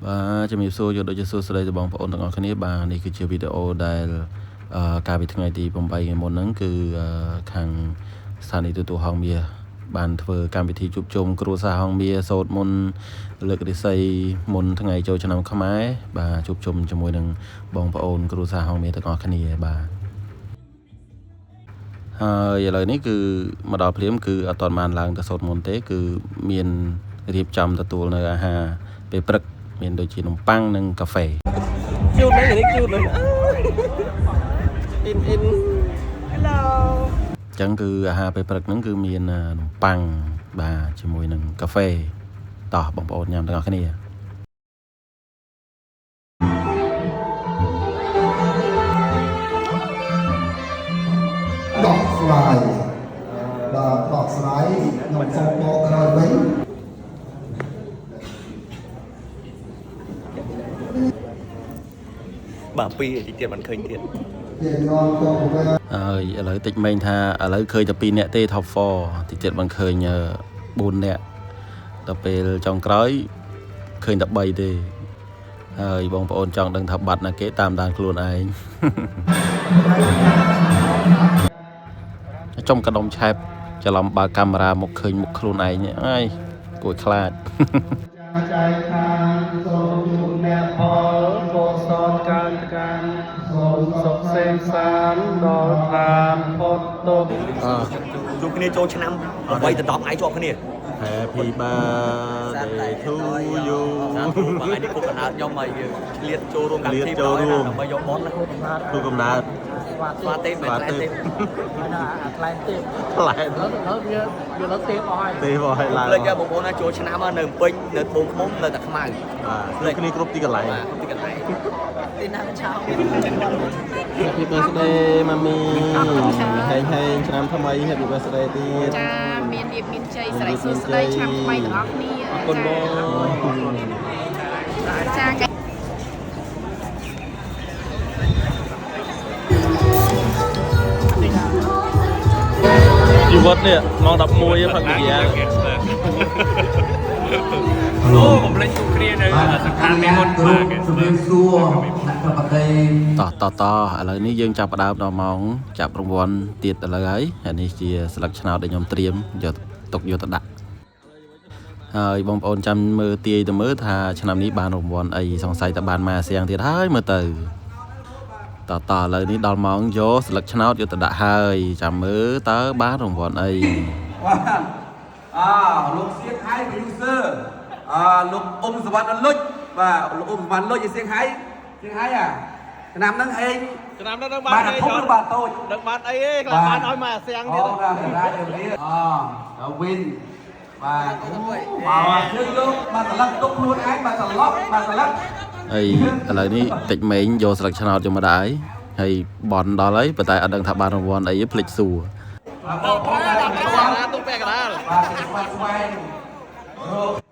vàจะมีโซอยู่โดยจะโซสไลด์จะบองพระองค์ต่างๆนี้บางนี่คือเจอวิดีโอได้การไปทั้งไงที่ผมไปไงหมดนั้นคือทางสถานีตัวห้องเบียบานเธอการไปที่จุบจมครูสาห้องเบียโซดมนเลือกได้ใส่มนทั้งไงโจชนำขมายบาจุบจมจมวยหนึ่งบองพระองค์ครูสาห้องเบียต่างๆนี้บาอย่างไรนี่คือมาดอเพลียมคือตอนมาหลังแต่โซดมนเต้คือเมียนเรียบจำตัวในอาหารไปปรึกเมียนโดยจีนมปังนึ่งกาแฟจูดไหมอย่างนี้จูดเลยอินฮัลโหลจังคืออาหารไปปรึกนั้นคือเมียนนมปังบาชิมวยนึ่งกาแฟต่อบองปอนยำต่างๆนี้ดอกสไลด์ดอกสไลด์นมฟองโตกระไรbà pi thì tiền bạn khơi tiền lời tịch mình tha lời khơi tập pi nè tê thọc phò thì tiền bạn khơi nhờ bùn nè tập về trong cõi khơi tập bay đi bông ôn trong đằng thập bạch là kế tam đàn luôn ai trong cái đồng chẹp cho làm ba camera một khơi một luôn này nhé ai tuổi khlat chụp cái này cho năm quay từ top ai cho cái này Happy birthday to you. Bạn đi cùng nào cho mày liệt cho luôn làm thêm đó là mày dùng món là tôi cũng đã xoa tép mày lại tép lại tép rồi lại lên cho một món cho năm ở nền pin nền bùn món nền đặc mày cái này group tí còn lại tin năm chào Happy birthday mami hay năm thăm ai Happy birthday tí ចាមានរៀបមានជ័យស្រីសួស្តីឆ្នាំថ្មីទាំងអស់គ្នាអរគុណបងចាជីវិតនេះម៉ោង11ផឹកវិញ្ញាអូผมเล่นทุกគ្រានៅសង្ខារមានមុនបាទជំរាបសួរអ្នកប្រតិតឥឡូវនេះយើងចាប់ផ្ដើមដល់ម៉ោងចាប់រង្វាន់ទៀតឥឡូវហើយនេះជាស្លឹកឆ្នោតដែលខ្ញុំត្រៀមយកទុកយកទៅដាក់ហើយបងប្អូនចាំមើលទាយទៅមើលថាឆ្នាំនេះបានរង្វាន់អីសង្ស័យតែបានមកសៀងទៀតហើយមើលទៅតឥឡូវនេះដល់ម៉ោងយកស្លឹកឆ្នោតយកទៅដាក់ហើយចាំមើលតើបានរង្វាន់អីលោកសៀងហៃ producer លោកអ៊ុំសវណ្ណលុចបាទលោកអ៊ុំសវណ្ណលុចសៀងហៃឆ្នាំហ្នឹងឯងឆ្នាំហ្នឹងបានអីចុះបាទតូចដឹងបានអីទេខ្លះបានឲ្យមកសៀងទៀតវិនបាទជើងលោកបាទត្រឡឹកទុកខ្លួនឯងបាទត្រឡប់បាទត្រឡឹកហើយឥឡូវនេះតិចមេងយកស្លឹកឆ្នោតយកមកដាក់ហើយបនដល់ហើយប៉ុន្តែអត់ដឹងថាបានរង្វាន់អីភ្លេចសួរទុកពាក់កណ្ដាលបាទស្វែងរក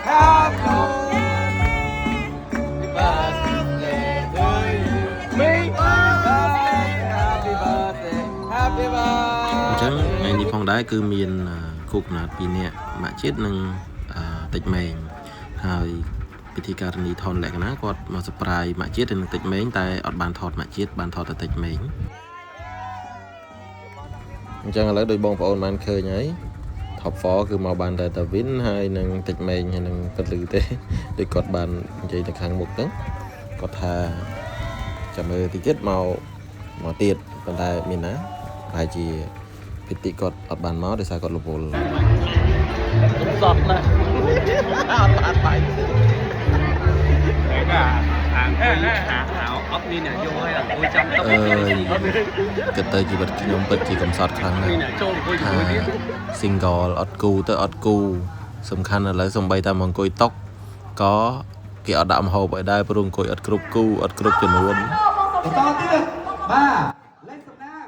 ថ្ងៃនេះផងដែរគឺមានគូកំណត់ពីរនាក់ម៉ាក់ជាតិនិងតិចមេងហើយពិធីការនីថនលក្ខណៈគាត់មកសប្រាយម៉ាក់ជាតិនិងតិចមេងតែអត់បានថតម៉ាក់ជាតិបានថតតែតិចមេងអញ្ចឹងឥឡូវដោយបងប្អូនបានឃើញហើយ Top 4គឺមកបានតែតាវិនហើយនឹងតិចមេងហើយនឹងគាត់លឺទេដូចគាត់បាននិយាយទៅខាងមុខហ្នឹងគាត់ថាចាំមើលតិចទៀតមកទៀតប៉ុន្តែមានណាប្រហែលជាពិធីគាត់អត់បានមកដោយសារគាត់រវល់សតណាអត់បានបាយអត់មានអ្នកយកឲ្យអង្គុយចាំតុគិតទៅជីវិតខ្ញុំពិតជាកំសត់ខ្លាំងណាស់ថា single អត់គូទៅអត់គូសំខាន់ឥឡូវសំបីតែមកអង្គុយតុកក៏គេអត់ដាក់មហូបឲ្យដែរព្រោះអង្គុយអត់គ្រប់គូអត់គ្រប់ចំនួនបន្តទៀតបាទលេខសំណាង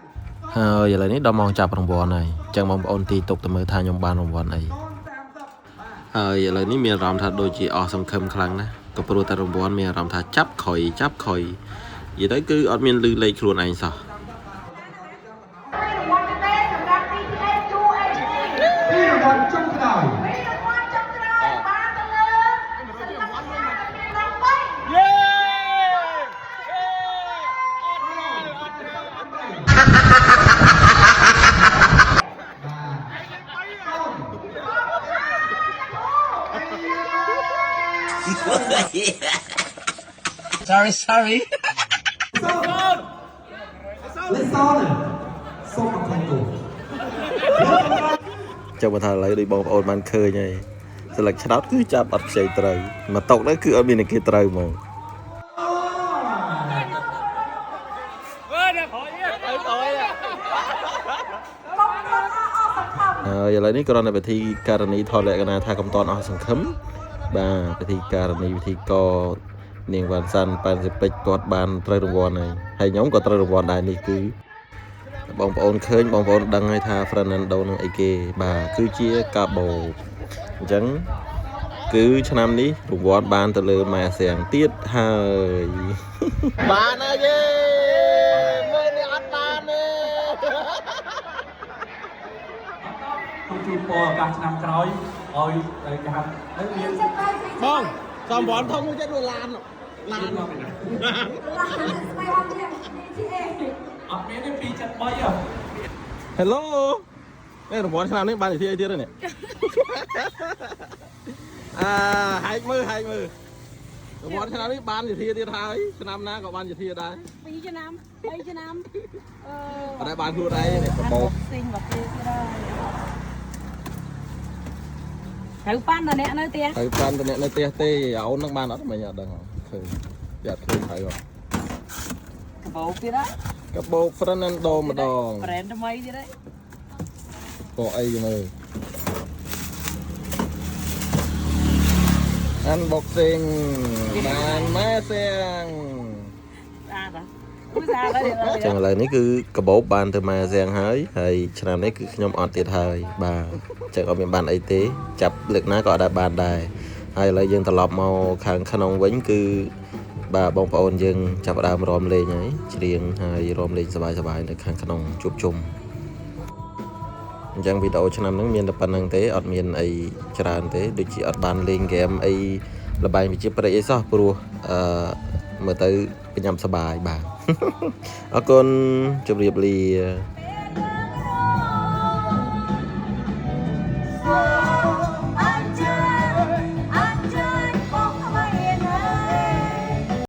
ហើយឥឡូវនេះដល់ម៉ោងចាប់រង្វាន់ហើយ ចឹងបងប្អូនទីទុកទៅមើលថាខ្ញុំបានរង្វាន់អីហើយឥឡូវនេះមានអារម្មណ៍ថាដូចជាអស់សង្ឃឹមខ្លាំងណាស់ក៏ព្រោះតែរង្វាន់មានអារម្មណ៍ថាចាប់ខុយនិយាយទៅគឺអត់មានលឺលេខខ្លួនឯងសោះ Let's on it. So my congo. ចាំបើថាឥឡូវដូចបងប្អូនបានឃើញហើយស្លឹកឆ្នោតគឺចាប់អត់ខ្ចីត្រូវមកតុកនោះគឺអត់មានគេត្រូវហ្មងហើយឥឡូវនេះគ្រាន់តែវិធីការនីថតលក្ខណៈថាកំតនអស់សង្ឃឹមបាទវិធីការនីវិធីកនាងវ៉ាន់សាន់ប៉ែនសិពេចគាត់បានត្រូវរង្វាន់ហើយខ្ញុំក៏ត្រូវរង្វាន់ដែរនេះគឺបងប្អូនឃើញបងប្អូនដឹងហើយថា Fernando នឹងអីគេបាទគឺជាកាបូអញ្ចឹងគឺឆ្នាំនេះរង្វាន់បានទៅលើម៉ែសៀងទៀតហើយបានហើយយេមើលនេះអត់បានទេ ជួបពរឱកាសឆ្នាំក្រោយឲ្យគេហៅមានបងសំវ័នធំមួយទៀតឡានអត់មានទេ273 Hello នេះរង្វាន់ឆ្នាំនេះបានវិធីអីទៀតនេះហែកមើលរង្វាន់ឆ្នាំនេះបានវិធីទៀតហើយឆ្នាំណាក៏បានវិធីដែរ2ឆ្នាំ3ឆ្នាំអត់បានខ្លួនឯងនេះបបោកស៊ីងមកទៀតដែរត្រូវប៉ាន់តអ្នកនៅផ្ទះទេអូននឹងបានអត់មិនអត់ដឹងឃើញយ៉ាត់ឃើញហើយកាបូបទៀតហ៎កាបូប Fernando ម្ដង brand ថ្មីទៀតហ៎ក៏អីមើល unboxing បានម៉ែសៀងចឹងឥឡូវនេះគឺកាបូបបានទៅម៉ែសៀងហើយឆ្នាំនេះគឺខ្ញុំអត់ទៀតហើយបាទចឹងអត់មានបានអីទេចាប់លើកណាក៏អត់បានដែរហើយឥឡូវយើងត្រឡប់មកខាងក្នុងវិញគឺបាទបងប្អូនយើងចាប់ផ្ដើមរំលេងហើយច្រៀងហើយរំលេងសប្បាយៗនៅខាងក្នុងជួបជុំអញ្ចឹងវីដេអូឆ្នាំហ្នឹងមានតែប៉ុណ្្នឹងទេអត់មានអីច្រើនទេដូចជាអត់បានលេងហ្គេមអីល្បែងវិជ្ជាប្រេកអីសោះព្រោះមើលទៅញ៉ាំសប្បាយបាទអរគុណជម្រាបលា